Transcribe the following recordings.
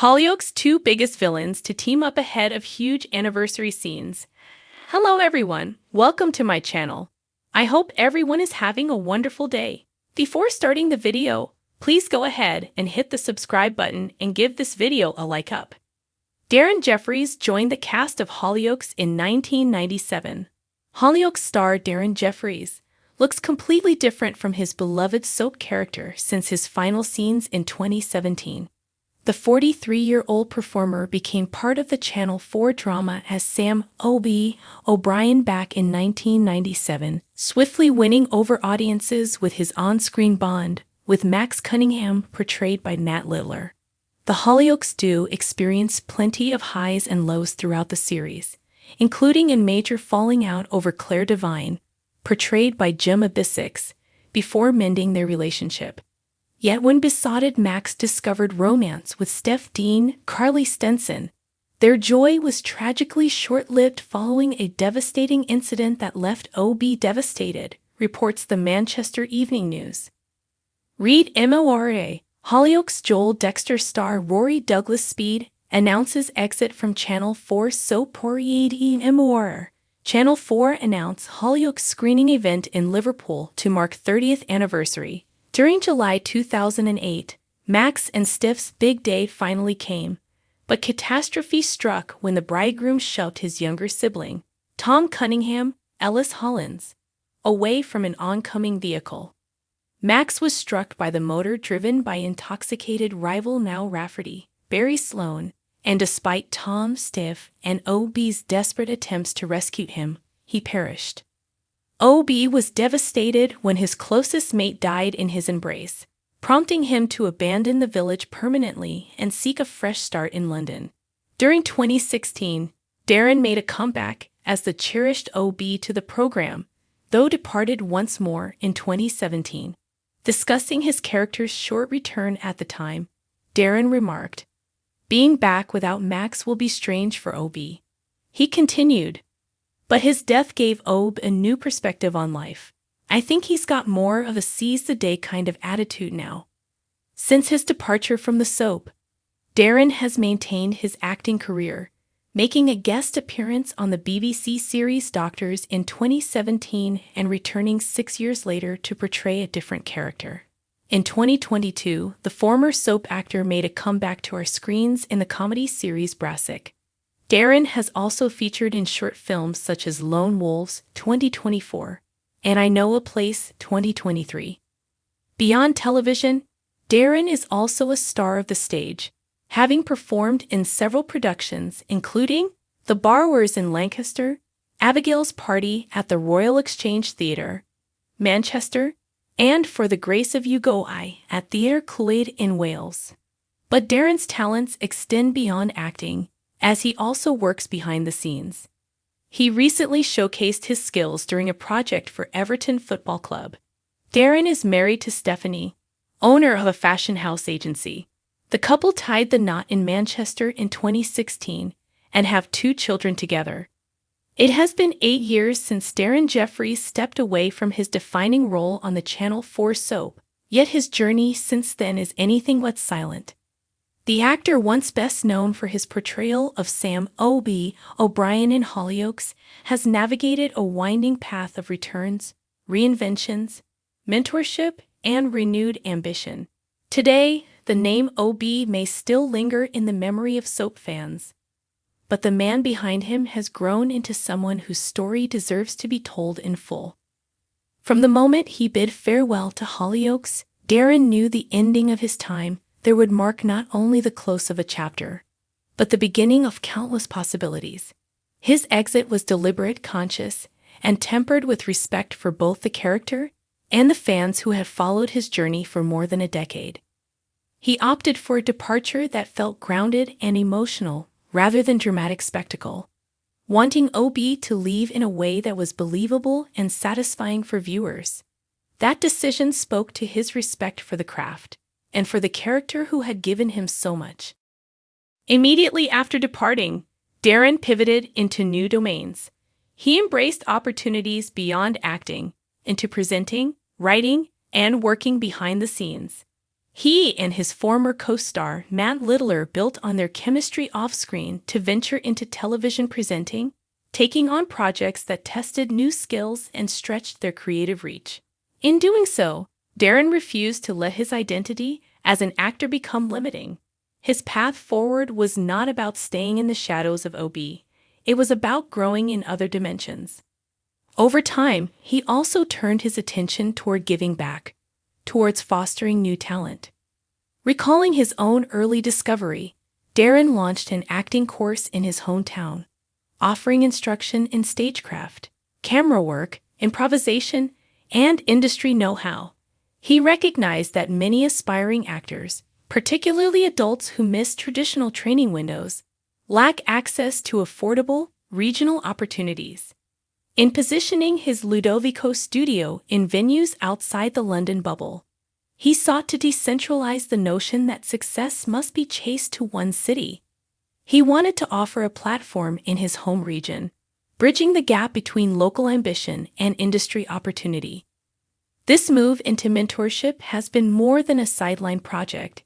Hollyoaks' two biggest villains to team up ahead of huge anniversary scenes. Hello everyone, welcome to my channel. I hope everyone is having a wonderful day. Before starting the video, please go ahead and hit the subscribe button and give this video a like up. Darren Jefferies joined the cast of Hollyoaks in 1997. Hollyoaks star Darren Jefferies looks completely different from his beloved soap character since his final scenes in 2017. The 43-year-old performer became part of the Channel 4 drama as Sam O.B. O'Brien back in 1997, swiftly winning over audiences with his on-screen bond with Max Cunningham, portrayed by Nat Littler. The Hollyoaks duo experienced plenty of highs and lows throughout the series, including a major falling out over Claire Devine, portrayed by Gemma Bissix, before mending their relationship. Yet when besotted Max discovered romance with Steph Dean, Carly Stenson, their joy was tragically short-lived following a devastating incident that left O.B. devastated, reports the Manchester Evening News. Read MORA. Hollyoaks Joel Dexter star Rory Douglas Speed announces exit from Channel 4 soap. MORA. Channel 4 announced Hollyoaks screening event in Liverpool to mark 30th anniversary. During July 2008, Max and Steph's big day finally came, but catastrophe struck when the bridegroom shoved his younger sibling, Tom Cunningham, Ellis Hollins, away from an oncoming vehicle. Max was struck by the motor driven by intoxicated rival Now Rafferty, Barry Sloane, and despite Tom, Steph, and O.B.'s desperate attempts to rescue him, he perished. O.B. was devastated when his closest mate died in his embrace, prompting him to abandon the village permanently and seek a fresh start in London. During 2016, Darren made a comeback as the cherished O.B. to the program, though departed once more in 2017. Discussing his character's short return at the time, Darren remarked, "Being back without Max will be strange for O.B." He continued, "But his death gave O.B. a new perspective on life. I think he's got more of a seize-the-day kind of attitude now." Since his departure from the soap, Darren has maintained his acting career, making a guest appearance on the BBC series Doctors in 2017 and returning 6 years later to portray a different character. In 2022, the former soap actor made a comeback to our screens in the comedy series Brassic. Darren has also featured in short films such as Lone Wolves 2024 and I Know a Place 2023. Beyond television, Darren is also a star of the stage, having performed in several productions including The Borrowers in Lancaster, Abigail's Party at the Royal Exchange Theatre, Manchester, and For the Grace of You Go I at Theatre Clwyd in Wales. But Darren's talents extend beyond acting, as he also works behind the scenes. He recently showcased his skills during a project for Everton Football Club. Darren is married to Stephanie, owner of a fashion house agency. The couple tied the knot in Manchester in 2016 and have 2 children together. It has been 8 years since Darren Jefferies stepped away from his defining role on the Channel 4 soap, yet his journey since then is anything but silent. The actor, once best known for his portrayal of Sam O.B. O'Brien in Hollyoaks, has navigated a winding path of returns, reinventions, mentorship, and renewed ambition. Today, the name O.B. may still linger in the memory of soap fans, but the man behind him has grown into someone whose story deserves to be told in full. From the moment he bid farewell to Hollyoaks, Darren knew the ending of his time there would mark not only the close of a chapter, but the beginning of countless possibilities. His exit was deliberate, conscious, and tempered with respect for both the character and the fans who had followed his journey for more than a decade. He opted for a departure that felt grounded and emotional rather than dramatic spectacle, wanting O.B. to leave in a way that was believable and satisfying for viewers. That decision spoke to his respect for the craft and for the character who had given him so much. Immediately after departing, Darren pivoted into new domains. He embraced opportunities beyond acting into presenting, writing, and working behind the scenes. He and his former co-star, Matt Littler, built on their chemistry off-screen to venture into television presenting, taking on projects that tested new skills and stretched their creative reach. In doing so, Darren refused to let his identity as an actor become limiting. His path forward was not about staying in the shadows of O.B. It was about growing in other dimensions. Over time, he also turned his attention toward giving back, towards fostering new talent. Recalling his own early discovery, Darren launched an acting course in his hometown, offering instruction in stagecraft, camera work, improvisation, and industry know-how. He recognized that many aspiring actors, particularly adults who miss traditional training windows, lack access to affordable, regional opportunities. In positioning his Ludovico studio in venues outside the London bubble, he sought to decentralize the notion that success must be chased to one city. He wanted to offer a platform in his home region, bridging the gap between local ambition and industry opportunity. This move into mentorship has been more than a sideline project.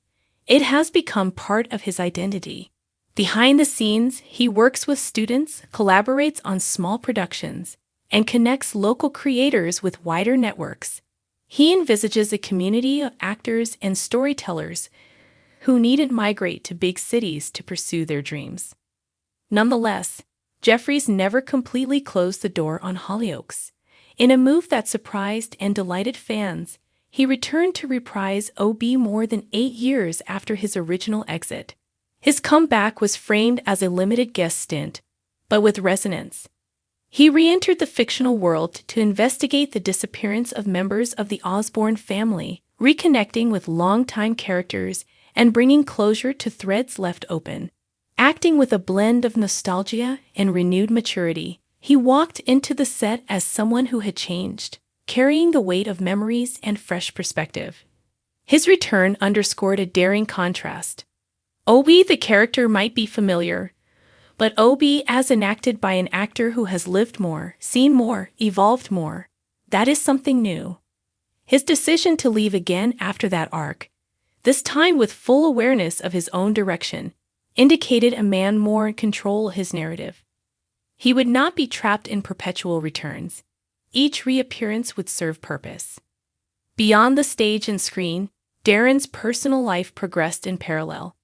It has become part of his identity. Behind the scenes, he works with students, collaborates on small productions, and connects local creators with wider networks. He envisages a community of actors and storytellers who needn't migrate to big cities to pursue their dreams. Nonetheless, Jefferies never completely closed the door on Hollyoaks. In a move that surprised and delighted fans, he returned to reprise O.B. more than 8 years after his original exit. His comeback was framed as a limited guest stint, but with resonance. He re-entered the fictional world to investigate the disappearance of members of the Osborne family, reconnecting with longtime characters and bringing closure to threads left open. Acting with a blend of nostalgia and renewed maturity, he walked into the set as someone who had changed, carrying the weight of memories and fresh perspective. His return underscored a daring contrast. O.B. the character might be familiar, but O.B. as enacted by an actor who has lived more, seen more, evolved more, that is something new. His decision to leave again after that arc, this time with full awareness of his own direction, indicated a man more in control of his narrative. He would not be trapped in perpetual returns. Each reappearance would serve purpose. Beyond the stage and screen, Darren's personal life progressed in parallel.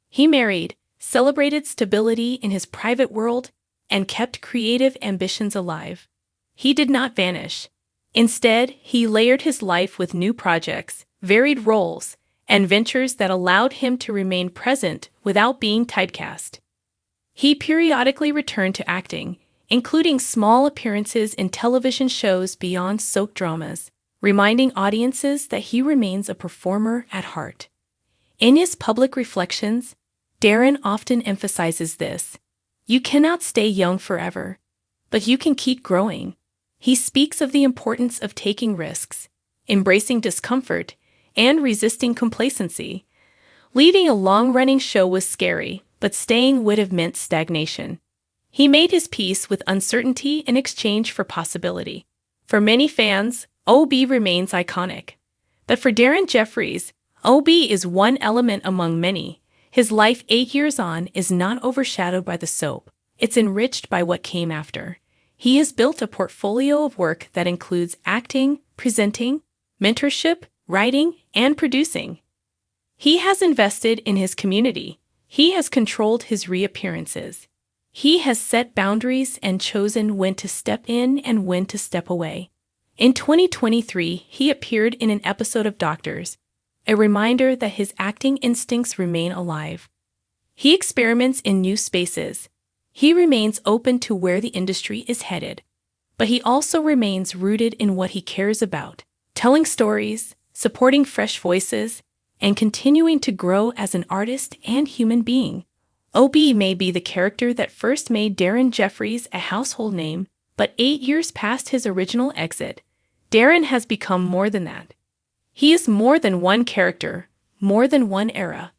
He married, celebrated stability in his private world, and kept creative ambitions alive. He did not vanish. Instead, he layered his life with new projects, varied roles, and ventures that allowed him to remain present without being typecast. He periodically returned to acting, including small appearances in television shows beyond soap dramas, reminding audiences that he remains a performer at heart. In his public reflections, Darren often emphasizes this: you cannot stay young forever, but you can keep growing. He speaks of the importance of taking risks, embracing discomfort, and resisting complacency. Leaving a long-running show was scary, but staying would have meant stagnation. He made his peace with uncertainty in exchange for possibility. For many fans, O.B. remains iconic. But for Darren Jefferies, O.B. is one element among many. His life 8 years on is not overshadowed by the soap. It's enriched by what came after. He has built a portfolio of work that includes acting, presenting, mentorship, writing, and producing. He has invested in his community. He has controlled his reappearances. He has set boundaries and chosen when to step in and when to step away. In 2023, he appeared in an episode of Doctors, a reminder that his acting instincts remain alive. He experiments in new spaces. He remains open to where the industry is headed. But he also remains rooted in what he cares about: telling stories, supporting fresh voices, and continuing to grow as an artist and human being. O.B. may be the character that first made Darren Jefferies a household name, but 8 years past his original exit, Darren has become more than that. He is more than one character, more than one era.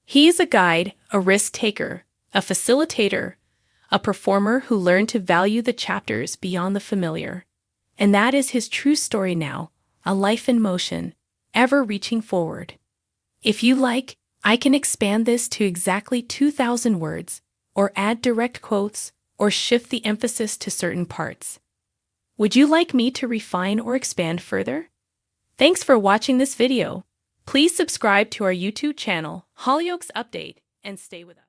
He is a guide, a risk-taker, a facilitator, a performer who learned to value the chapters beyond the familiar. And that is his true story now, a life in motion, ever reaching forward. If you like, I can expand this to exactly 2,000 words, or add direct quotes, or shift the emphasis to certain parts. Would you like me to refine or expand further? Thanks for watching this video. Please subscribe to our YouTube channel, Hollyoaks Update, and stay with us.